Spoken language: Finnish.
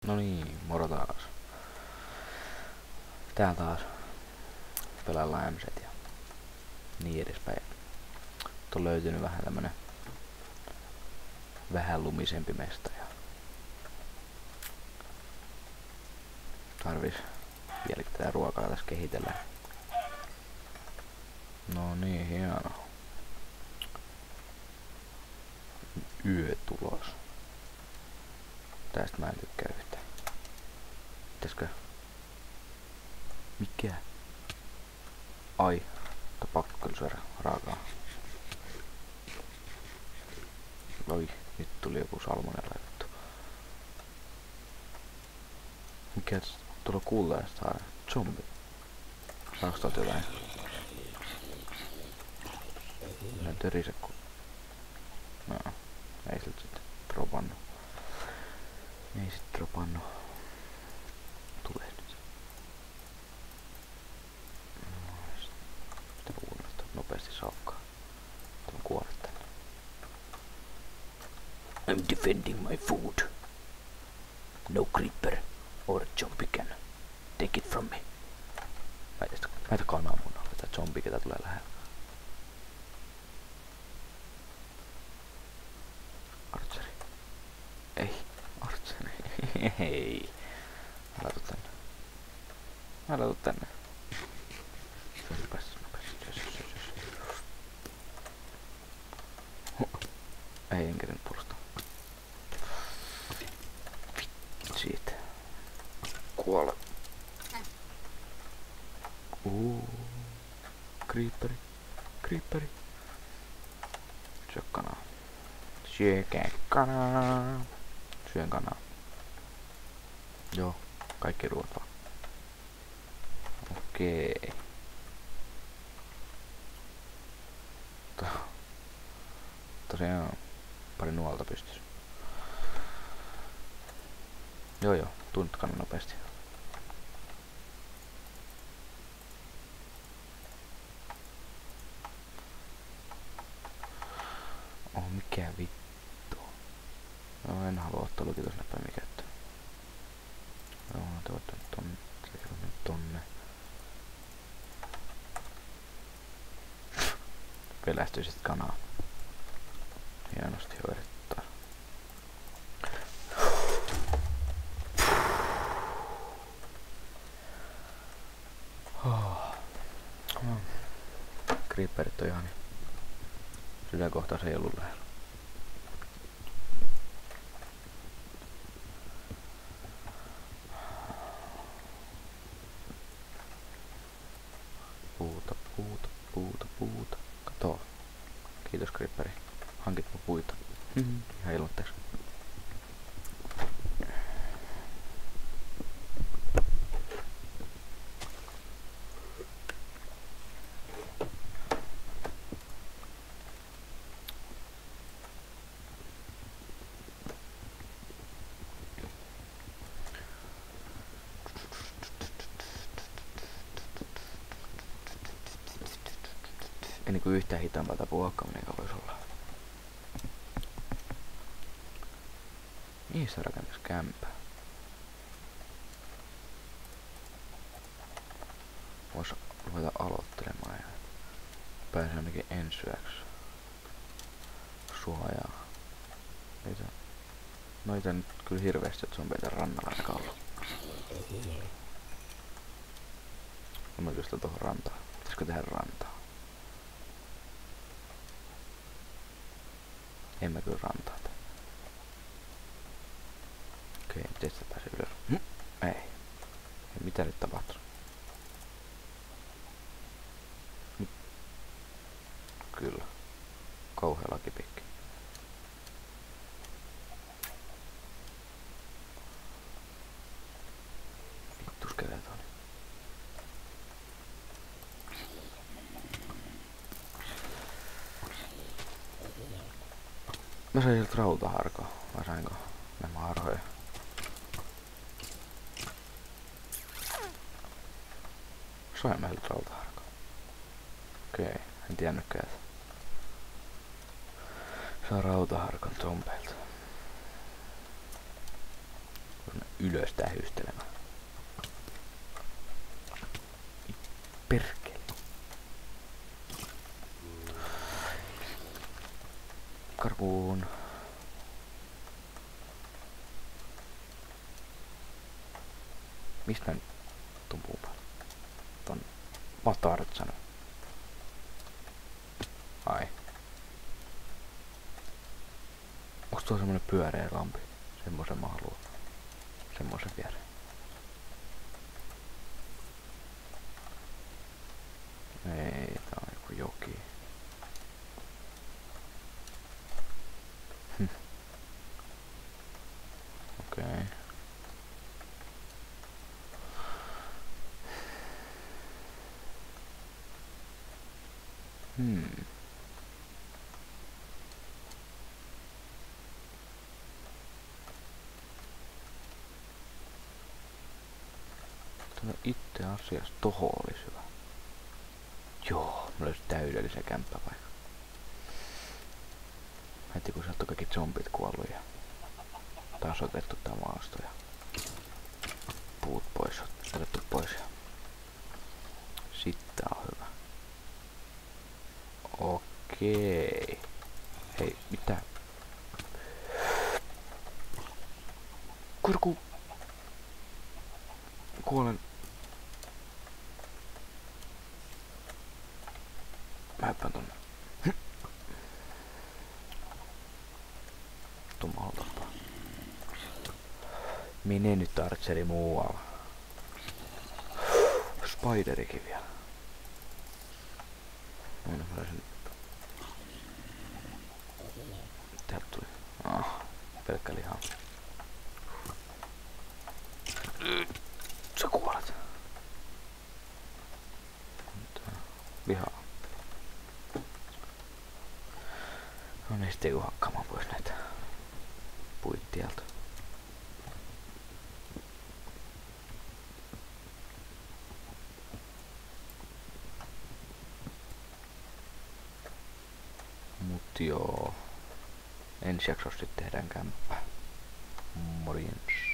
No niin, moro taas. Täällä taas pelaillaan MCt ja niin edespäin. Nyt on löytynyt vähän tämmönen vähän lumisempi mesta ja tarvis vielä tätä ruokaa tässä kehitellä. No niin, hieno. Yötulos. Tästä mä en tykkää yhtään. Pitäisikö? Mikä? Ai, pakko kyllä syödä raakaa. Oi, nyt tuli joku salmonella juttu. Mikä tuolla kuulee sitä zombi? Saaks tuolta jotain? Minä törise ku... No, ei siltä sitten dropannu. Ei sit dropannu. Tulee nyt. Sitten uudestaan nopeasti saukkaa. Tämä kuolet tänne. I'm defending my food. No creeper or zombie can take it from me. Näitä kananmunaa, tätä zombie, ketä tulee lähellä. Archeri. Ei, Archeri. Hei. Älä tuu tänne. Älä tuu tänne. Nopeasti. Ei, en kerennyt puolustaa. Siitä. Kuole. Creeperi. Syö kanaa. Syökää kanaa. Syön kanaa. Joo, kaikki ruoat vaan. Okei. Tosiaan pari nuolta pystys. Joo, tunnut kannan nopeasti. Oh, mikä vittu. No, en halua ottaa lukitusnäppäimiä käyttöön. Joo, te voitte nyt tonne. Pelästyy sit kanaa. Hienosti hoidettaa. Creeperit on ihan sydänkohtaus ei ollut lähellä. Puuta. Kato. Kiitos Creeperi. Hankitpa puita. Ihan ilmoitteeksi. Ei niinku yhtään hitaampaa tää puhakkaaminen voisi olla. Mihin se rakentais kämpää? Vois ruveta aloittelemaan ja pääsee ainakin ensyöksi suojaa. Noita nyt kyllä hirveästi zombeita rannalla ainakaan ollut. Mä kyllä sitä tohon rantaan. Pitäisikö tehdä rantaa? En mä kyllä rantaa tää. Okei, miten sitä pääsee ylös? Ei. Mitä nyt tapahtuu? Kyllä. Kauhea lakipikki. Vittu skeletoni. Mä sain sieltä rautaharkoa. Vai sainko nämä harhoja? Sain mä sieltä rautaharkoa. Okei, en tiennytkään. Saa rautaharkon zombeilta. ylös tähystelemään. Perkele. Karkuun. Mistä mä nyt tumpuu päällä? Ton Tarzan. Ai. Onks tuo semmonen pyöreä lampi? Semmosen mä haluan. Semmosen viereen. Ei, tää on joku joki. Okei. Okay. Tämä itse asiassa toho olisi hyvä. Joo, mä löysin täydellisen kämppäpaikan. Heti kun sieltä on kaikki zombit kuollut ja taas otettu tää maasto ja puut pois, otettu pois ja sitten on hyvä. Okei. Hei, mitä? Kurku! Kuolen. Mä hyppään tonne. Tummalla tapaa. Mene nyt Archeri muualla. Spiderikin vielä. No, mä löysin. Täältä tuli. Pelkkä lihaa. Sä kuolet. Lihaa. No niin, sitten joku hakkaamaan pois näitä puit tieltä. Mut joo. Ensi jaksossa sitten tehdään kämppää. Morjens.